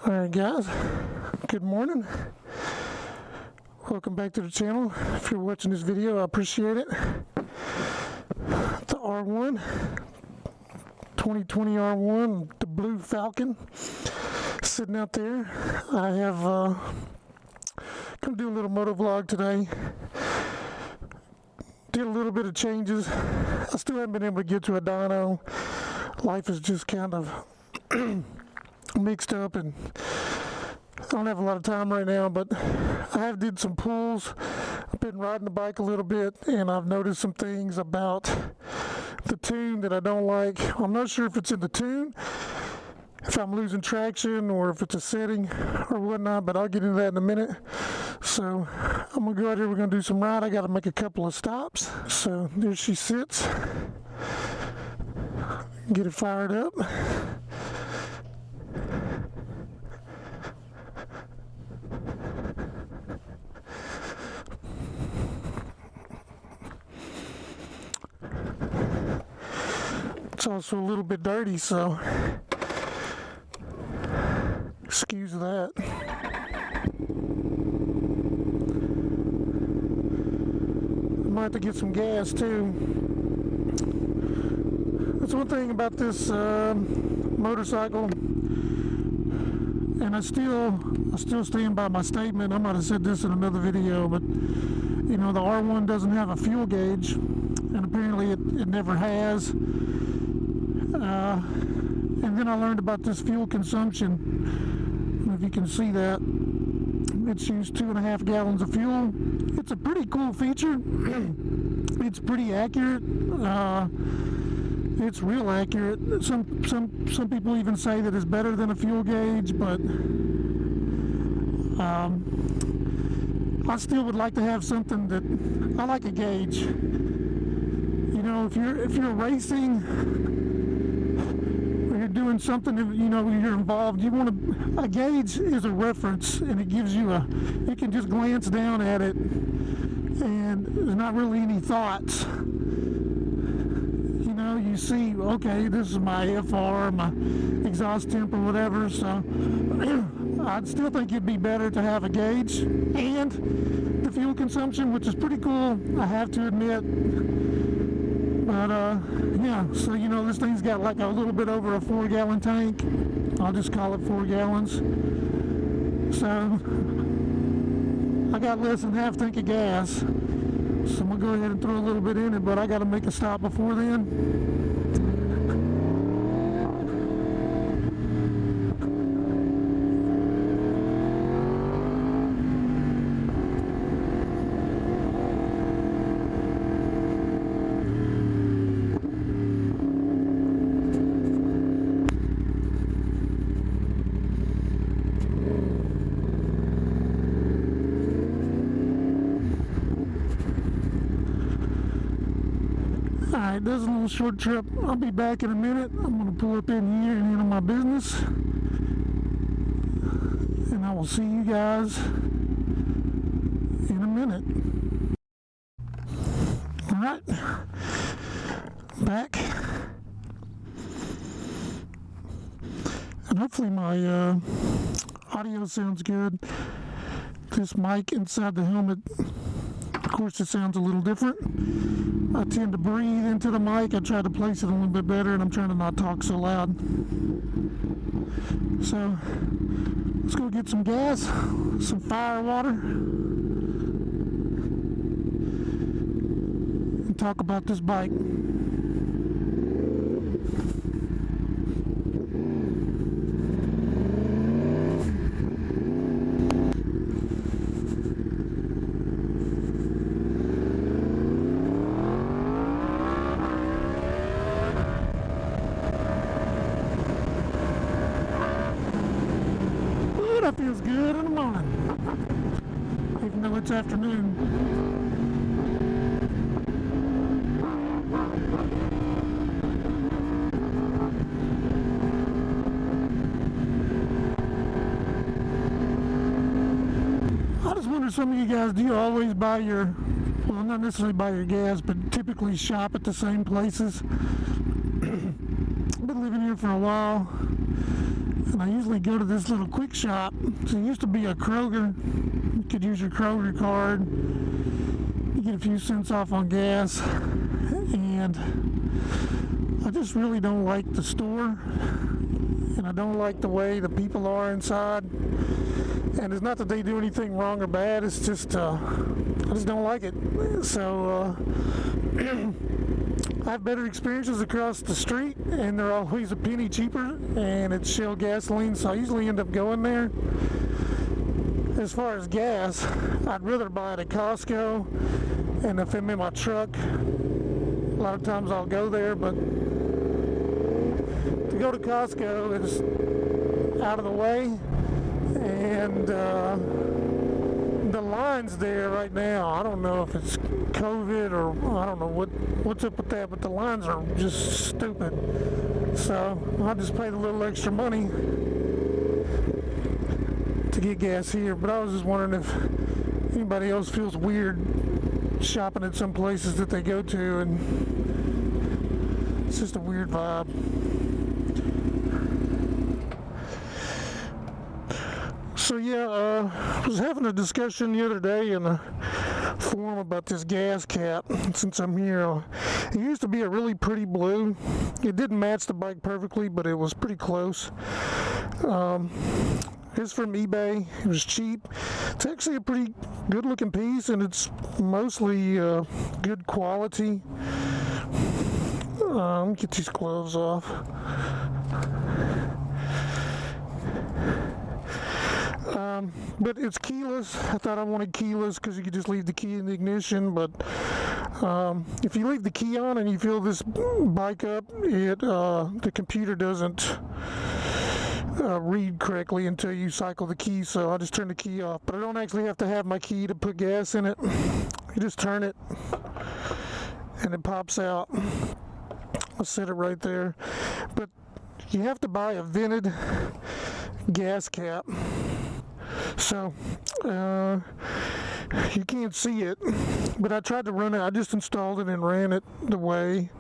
Alright guys, good morning. Welcome back to the channel. If you're watching this video, I appreciate it. The R1, 2020 R1, the Blue Falcon, sitting out there. I have gonna do a little moto vlog today. Did a little bit of changes. I still haven't been able to get to a dyno. Life is just kind of mixed up and I don't have a lot of time right now, but I have did some pulls. I've been riding the bike a little bit and I've noticed some things about the tune that I don't like. I'm not sure if it's in the tune, if I'm losing traction, or if it's a setting or whatnot, but I'll get into that in a minute. So I'm gonna go out here, we're gonna do some ride. I gotta make a couple of stops. So there she sits. Get it fired up. It's also a little bit dirty, so excuse that. I might have to get some gas too. That's one thing about this motorcycle, and I still stand by my statement. I might have said this in another video, but you know, the R1 doesn't have a fuel gauge, and apparently it never has. And then I learned about this fuel consumption. If you can see that, it's used 2.5 gallons of fuel. It's a pretty cool feature. It's pretty accurate. It's real accurate. Some people even say that it's better than a fuel gauge, but I still would like to have something that I like a gauge. You know, if you're racing, doing something, you know, you're involved, you want a gauge is a reference, and it gives you you can just glance down at it and there's not really any thoughts. You know, you see, okay, this is my FR, my exhaust temp or whatever, so I'd still think it'd be better to have a gauge and the fuel consumption, which is pretty cool, I have to admit. But yeah, so you know, this thing's got like a little bit over a 4-gallon tank. I'll just call it 4 gallons. So I got less than half tank of gas. So I'm gonna go ahead and throw a little bit in it, but I gotta make a stop before then. Alright, this is a little short trip. I'll be back in a minute. I'm going to pull up in here and handle my business. And I will see you guys in a minute. Alright, back. And hopefully my audio sounds good. This mic inside the helmet, of course, it sounds a little different. I tend to breathe into the mic. I try to place it a little bit better, and I'm trying to not talk so loud. So let's go get some gas, some fire water, and talk about this bike. That feels good in the morning, even though it's afternoon. I just wonder, some of you guys, do you always buy your, well, not necessarily buy your gas, but typically shop at the same places? I've been living here for a while, and I usually go to this little quick shop. So it used to be a Kroger. You could use your Kroger card. You get a few cents off on gas. And I just really don't like the store. And I don't like the way the people are inside. And it's not that they do anything wrong or bad. It's just, I just don't like it. So, I have better experiences across the street, and they're always a penny cheaper, and it's Shell gasoline, so I usually end up going there. As far as gas, I'd rather buy it at Costco, and if I'm in my truck, a lot of times I'll go there, but to go to Costco is out of the way, and the lines there right now, I don't know if it's COVID or I don't know what's up with that, but the lines are just stupid. So I'll just pay the little extra money to get gas here. But I was just wondering if anybody else feels weird shopping at some places that they go to, and it's just a weird vibe. So yeah, I was having a discussion the other day in a forum about this gas cap. Since I'm here, it used to be a really pretty blue. It didn't match the bike perfectly, but it was pretty close. It's from eBay. It was cheap. It's actually a pretty good looking piece, and it's mostly good quality. Let me get these gloves off. But it's keyless. I thought I wanted keyless because you could just leave the key in the ignition, but if you leave the key on and you fill this bike up, the computer doesn't read correctly until you cycle the key, so I just turn the key off. But I don't actually have to have my key to put gas in it. You just turn it and it pops out. I'll set it right there. But you have to buy a vented gas cap. So you can't see it, but I tried to run it. I just installed it and ran it the way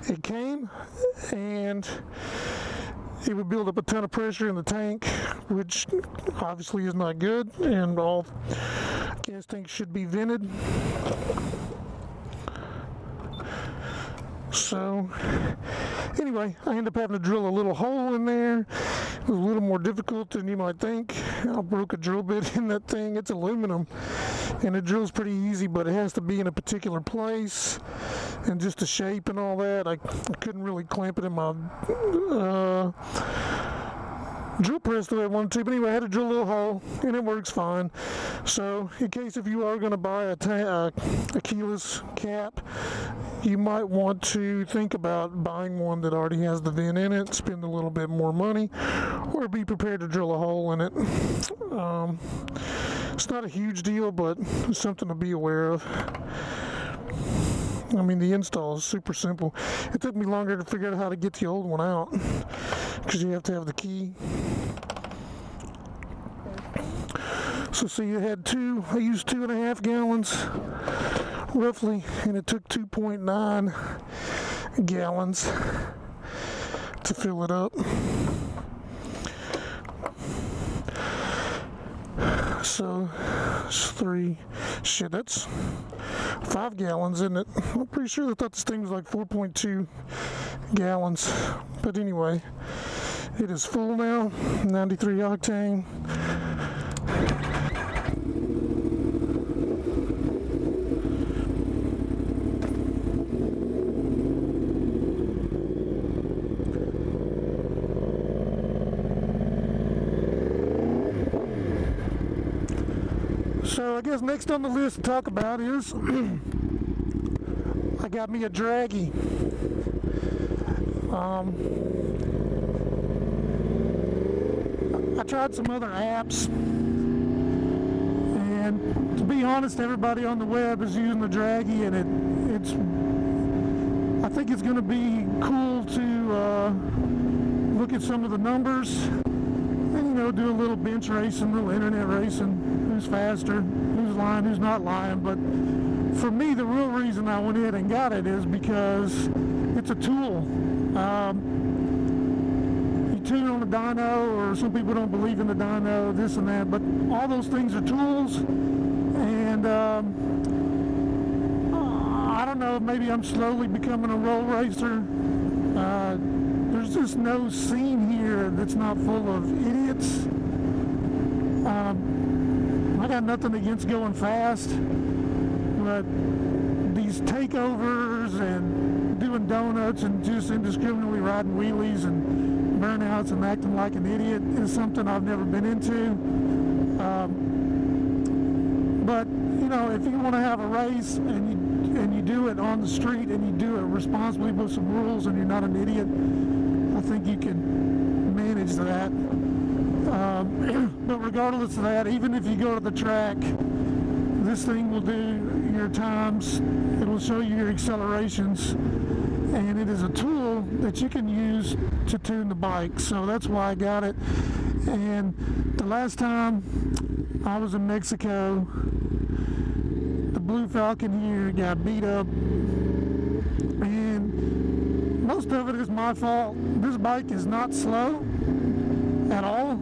it came, and it would build up a ton of pressure in the tank, which obviously is not good, and all gas tanks should be vented. So anyway, I ended up having to drill a little hole in there. It was a little more difficult than you might think. I broke a drill bit in that thing. It's aluminum, and it drills pretty easy, but it has to be in a particular place, and just the shape and all that. I couldn't really clamp it in my drill press the way I wanted to, but anyway, I had to drill a little hole, and it works fine. So in case if you are going to buy a keyless cap, you might want to think about buying one that already has the vent in it, spend a little bit more money, or be prepared to drill a hole in it. It's not a huge deal, but it's something to be aware of. I mean, the install is super simple. It took me longer to figure out how to get the old one out, because you have to have the key. So you had I used 2.5 gallons roughly, and it took 2.9 gallons to fill it up. So it's that's 5 gallons, isn't it? I'm pretty sure I thought this thing was like 4.2 gallons. But anyway, it is full now, 93 octane. So I guess next on the list to talk about is I got me a Dragy. I tried some other apps, and to be honest, everybody on the web is using the Dragy, and I think it's going to be cool to look at some of the numbers and do a little bench racing, a little internet racing. Who's faster, who's lying, who's not lying. But for me, the real reason I went ahead and got it is because it's a tool. You tune on the dyno, or some people don't believe in the dyno, this and that, but all those things are tools. And I don't know, maybe I'm slowly becoming a roll racer. There's just no scene here that's not full of idiots. I got nothing against going fast, but these takeovers and doing donuts and just indiscriminately riding wheelies and burnouts and acting like an idiot is something I've never been into. But you know, if you want to have a race and you do it on the street and you do it responsibly with some rules and you're not an idiot, I think you can manage that. But regardless of that, even if you go to the track, this thing will do your times. It will show you your accelerations, and it is a tool that you can use to tune the bike. So that's why I got it. And the last time I was in Mexico, the Blue Falcon here got beat up, and most of it is my fault. This bike is not slow at all.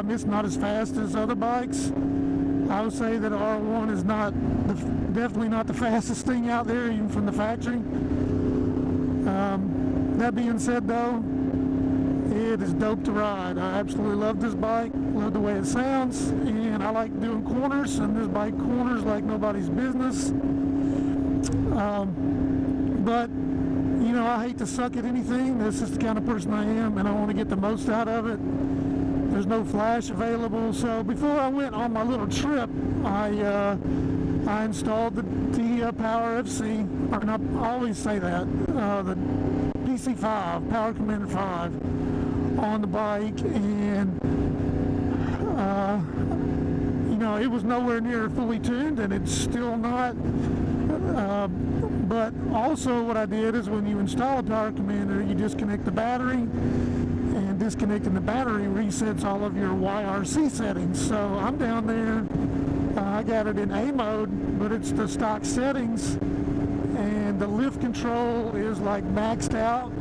It's not as fast as other bikes. I would say that R1 is definitely not the fastest thing out there, even from the factory. That being said, though, it is dope to ride. I absolutely love this bike, love the way it sounds, and I like doing corners, and this bike corners like nobody's business. But you know, I hate to suck at anything. That's just the kind of person I am, and I want to get the most out of it. There's no flash available, so before I went on my little trip, I installed the Power FC, or not, I always say that, the PC5, Power Commander 5, on the bike, and you know, it was nowhere near fully tuned, and it's still not. But also what I did is when you install a Power Commander, you disconnect the battery, and disconnecting the battery resets all of your YRC settings. So I'm down there, I got it in A mode, but it's the stock settings, and the lift control is like maxed out.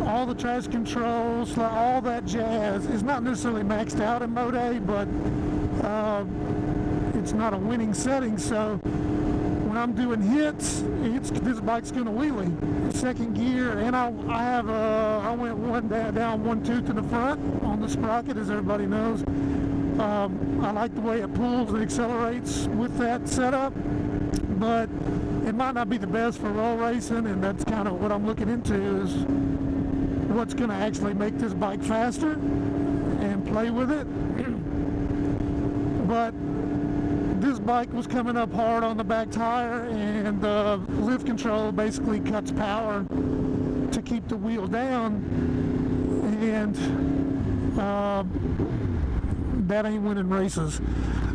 All the traction controls, all that jazz is not necessarily maxed out in mode A, but it's not a winning setting. So when I'm doing hits, this bike's going to wheelie. Second gear, and I went one down one tooth in the front on the sprocket, as everybody knows. I like the way it pulls and accelerates with that setup, but it might not be the best for roll racing, and that's kind of what I'm looking into, is what's going to actually make this bike faster and play with it. But this bike was coming up hard on the back tire, and the lift control basically cuts power to keep the wheel down, and that ain't winning races.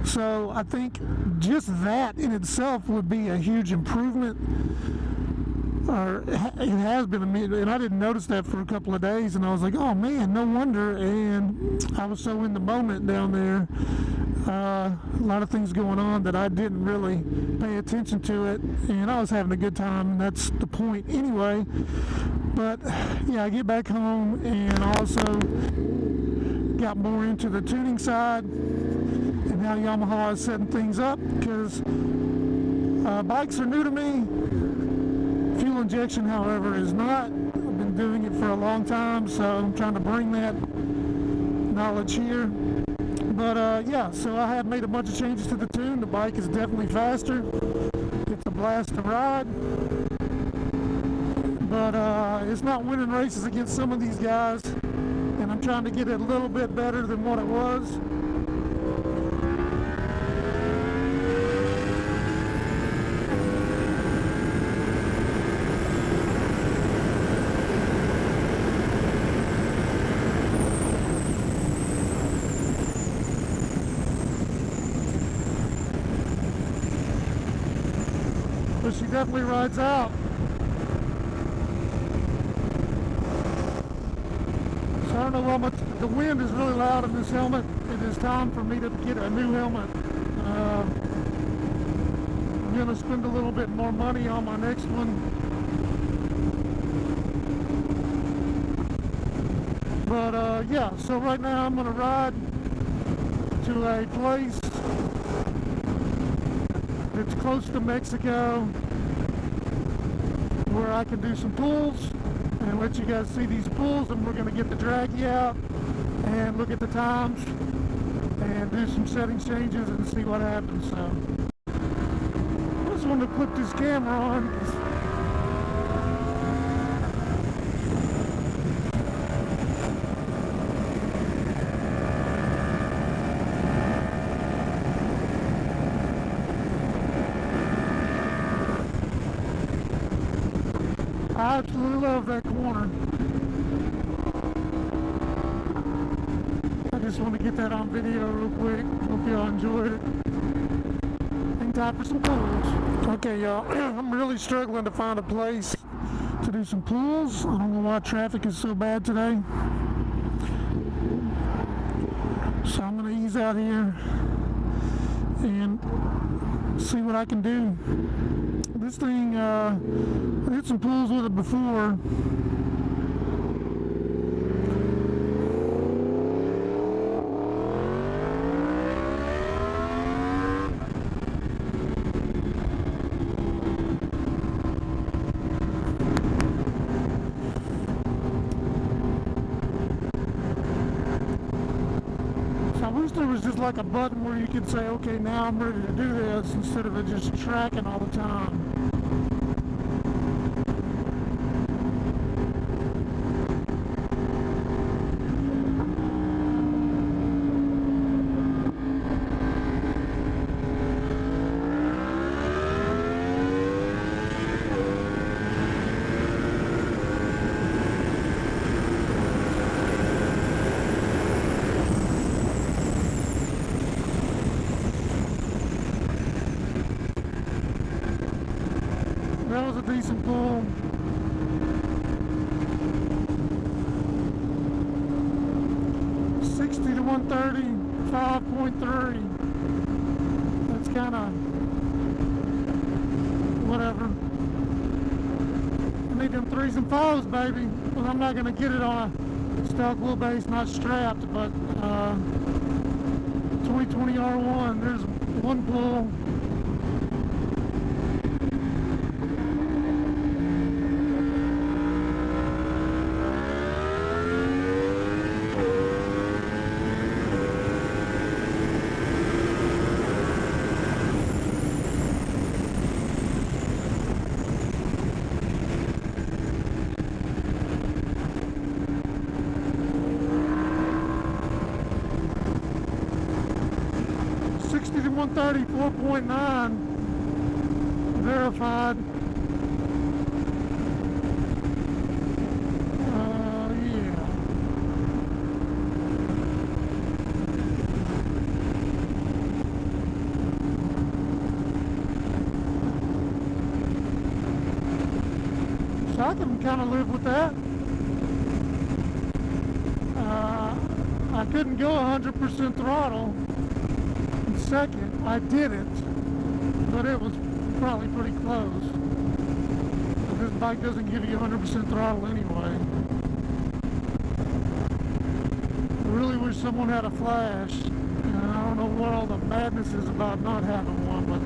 So I think just that in itself would be a huge improvement, or it has been, and I didn't notice that for a couple of days, and I was like, oh man, no wonder. And I was so in the moment down there, a lot of things going on that I didn't really pay attention to it, and I was having a good time, and that's the point anyway. But yeah, I get back home and also got more into the tuning side and how Yamaha is setting things up, because bikes are new to me. Fuel injection, however, is not. I've been doing it for a long time, so I'm trying to bring that knowledge here. But yeah, so I have made a bunch of changes to the tune. The bike is definitely faster. It's a blast to ride. But it's not winning races against some of these guys, and I'm trying to get it a little bit better than what it was. But she definitely rides out. So I don't know how much, the wind is really loud in this helmet. It is time for me to get a new helmet. I'm going to spend a little bit more money on my next one. But yeah, so right now I'm gonna ride to a place that's close to Mexico where I can do some pulls and let you guys see these pulls, and we're gonna get the draggy out and look at the times and do some setting changes and see what happens. So I just wanted to put this camera on. I absolutely love that corner. I just want to get that on video real quick. Hope y'all enjoyed it. Hang tight for some pulls. Okay, y'all, I'm really struggling to find a place to do some pulls. I don't know why traffic is so bad today. So I'm going to ease out here and see what I can do. This thing, I did some pulls with it before. So I wish there was just like a button where you could say, okay, now I'm ready to do this, instead of it just tracking all the time. That was a decent pull. $60 to 130, 5.3. That's kind of whatever. I need them 3s and 4s, baby. But I'm not gonna get it on a stock wheelbase, not strapped. But 2020 R1. There's one pull. $60 to 130, 4.9 verified. Yeah. So I can kind of live with that. I couldn't go 100% throttle. Second, I did it, but it was probably pretty close. This bike doesn't give you 100% throttle anyway. I really wish someone had a flash, and I don't know what all the madness is about not having one, but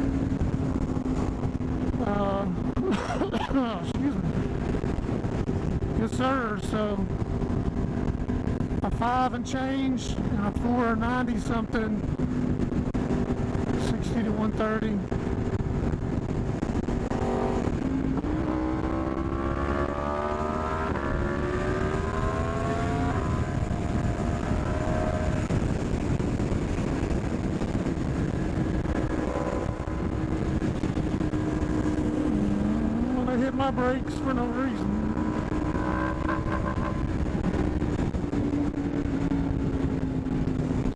excuse me. Yes sir, so a 5 and change and a 490 something. 60 to 130. When I hit my brakes for no reason.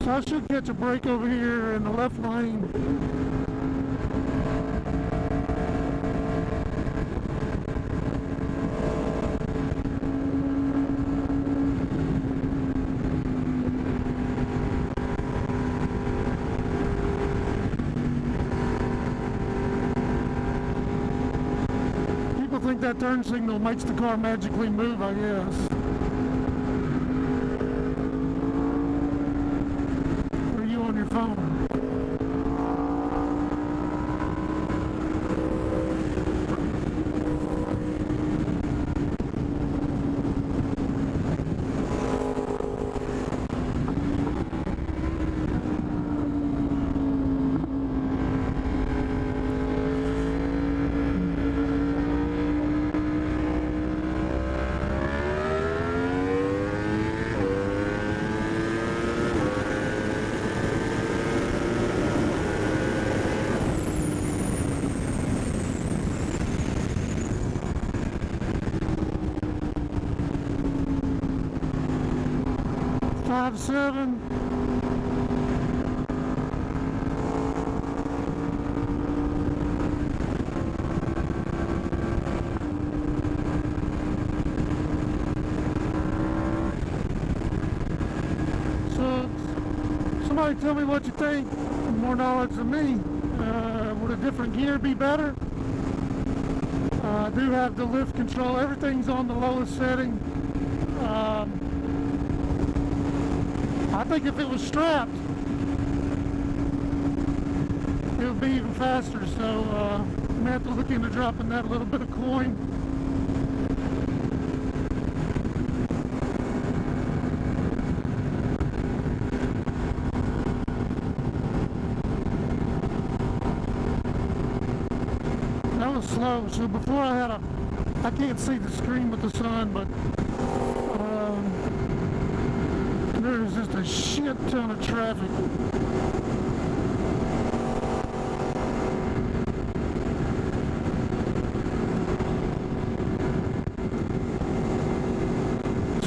So I should catch a break over here in the left lane. People think that turn signal makes the car magically move, I guess. 5.7. So, somebody tell me what you think. More knowledge than me. Would a different gear be better? I do have the lift control. Everything's on the lowest setting. I think if it was strapped, it would be even faster. So I'm going to have to look into dropping that little bit of coin. That was slow. So before I can't see the screen with the sun, but there's just a shit ton of traffic.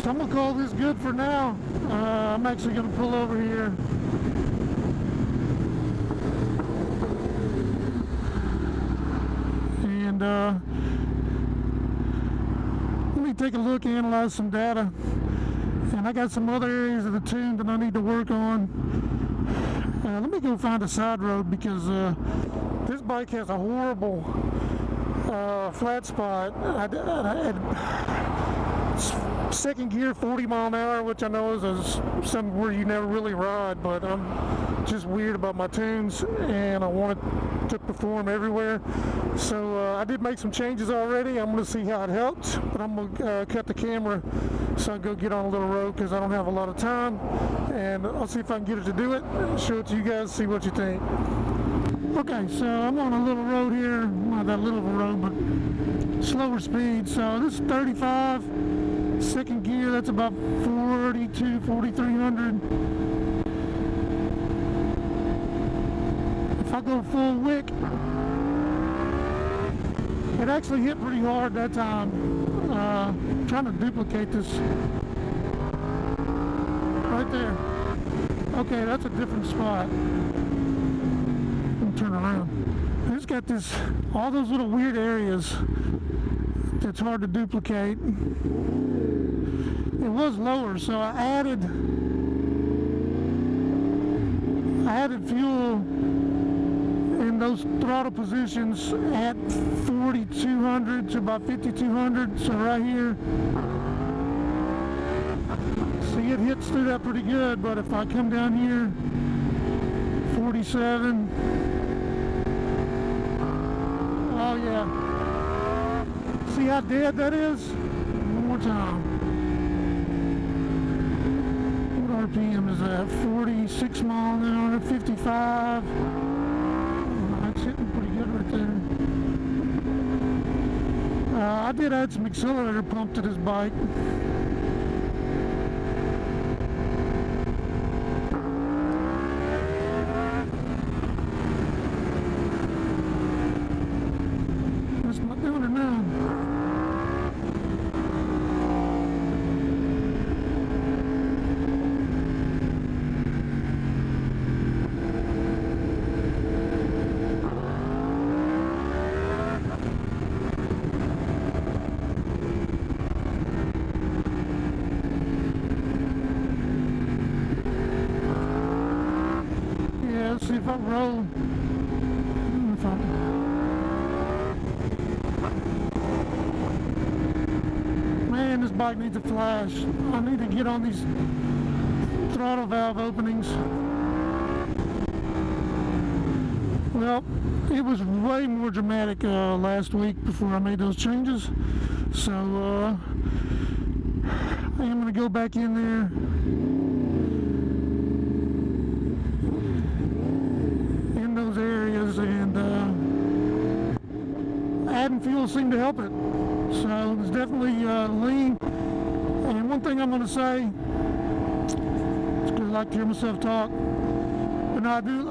So I'm gonna call this good for now. I'm actually gonna pull over here. And let me take a look, analyze some data. And I got some other areas of the tune that I need to work on. Let me go find a side road because this bike has a horrible flat spot. Second gear, 40 mile an hour, which I know is something where you never really ride, but I'm just weird about my tunes and I want it to perform everywhere. So I did make some changes already. I'm going to see how it helps, but I'm going to cut the camera so I go get on a little road because I don't have a lot of time, and I'll see if I can get it to do it, show it to you guys, see what you think. Okay, so I'm on a little road here, not that little of a road, but slower speed. So this is 35, second gear, that's about 4,300. If I go full wick, it actually hit pretty hard that time. Trying to duplicate this right there. Okay, that's a different spot. Let me turn around. It's got all those little weird areas that's hard to duplicate. It was lower, so I added fuel in those throttle positions at 4,200 to about 5,200. So right here, see, it hits through that pretty good. But if I come down here, 47. Oh yeah. See how dead that is? One more time. What RPM is that? 46 mile an hour, 55. That's hitting pretty good right there. I did add some accelerator pump to this bike. That's not doing it now. Let's see if I roll. Man, this bike needs a flash. I need to get on these throttle valve openings. Well, it was way more dramatic last week before I made those changes. So I am going to go back in there. Those areas, and adding fuel seemed to help it. So it's definitely lean. And one thing I'm going to say, it's because I like to hear myself talk, but no, I do.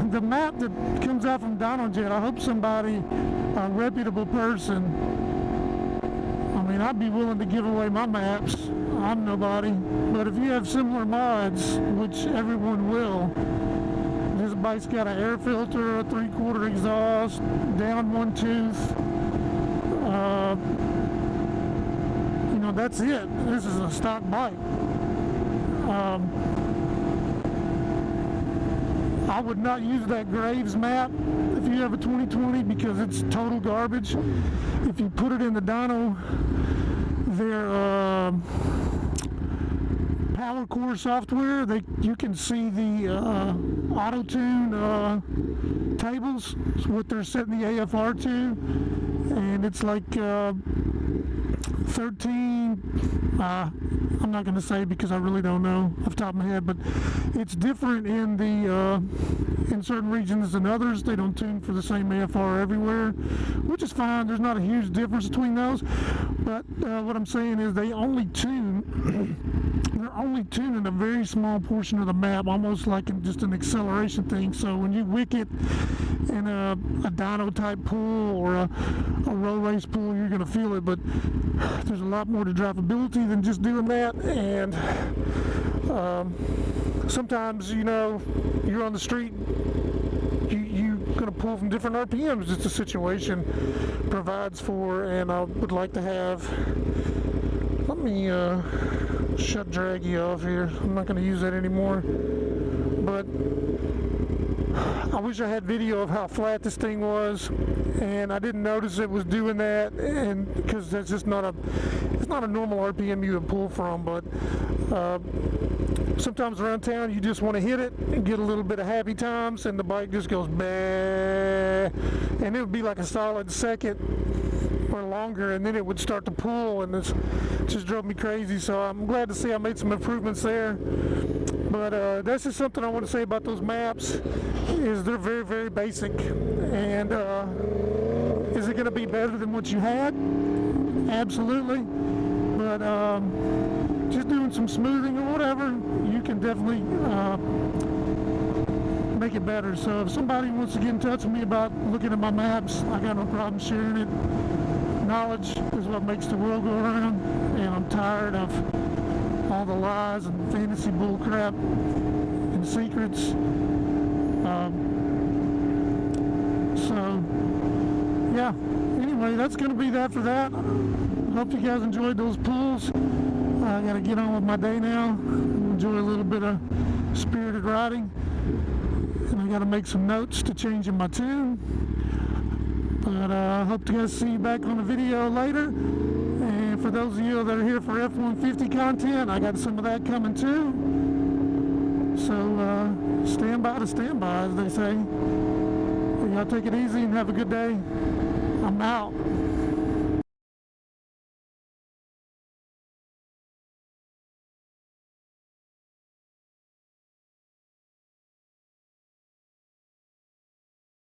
The map that comes out from DynoJet, I hope somebody, a reputable person, I mean, I'd be willing to give away my maps. I'm nobody. But if you have similar mods, which everyone will, this bike's got an air filter, a 3/4 exhaust, down one tooth. You know, that's it. This is a stock bike. I would not use that Graves map if you have a 2020 because it's total garbage. If you put it in the dyno, their PowerCore software, you can see the auto-tune tables, what they're setting the AFR to, and it's like 13, I'm not going to say because I really don't know off the top of my head, but it's different in the in certain regions than others. They don't tune for the same AFR everywhere, which is fine. There's not a huge difference between those, but what I'm saying is they only tune they're only tuning a very small portion of the map, almost like just an acceleration thing. So when you wick it in a dyno type pool or a road race pool, you're going to feel it, but there's a lot more to drivability than just doing that. And sometimes, you know, you're on the street, you're going to pull from different RPMs, just the situation provides for. And I would like to have, let me shut Draggy off here. I'm not going to use that anymore, but I wish I had video of how flat this thing was, and I didn't notice it was doing that, and because that's just not it's not a normal RPM you would pull from. But sometimes around town you just want to hit it and get a little bit of happy times, and the bike just goes bah, and it would be like a solid second or longer, and then it would start to pull, and this just drove me crazy. So I'm glad to see I made some improvements there. But that's just something I want to say about those maps, is they're very, very basic. And is it going to be better than what you had? Absolutely. But just doing some smoothing or whatever, you can definitely make it better. So if somebody wants to get in touch with me about looking at my maps, I got no problem sharing it. Knowledge is what makes the world go around, and I'm tired of all the lies and fantasy bull crap and secrets. So yeah, anyway, that's going to be that for that. Hope you guys enjoyed those pulls. I got to get on with my day now. Enjoy a little bit of spirited riding, and I got to make some notes to change in my tune. But I hope to guys see you back on the video later. And for those of you that are here for F-150 content, I got some of that coming too. So stand by to stand by, as they say. Y'all take it easy and have a good day. I'm out.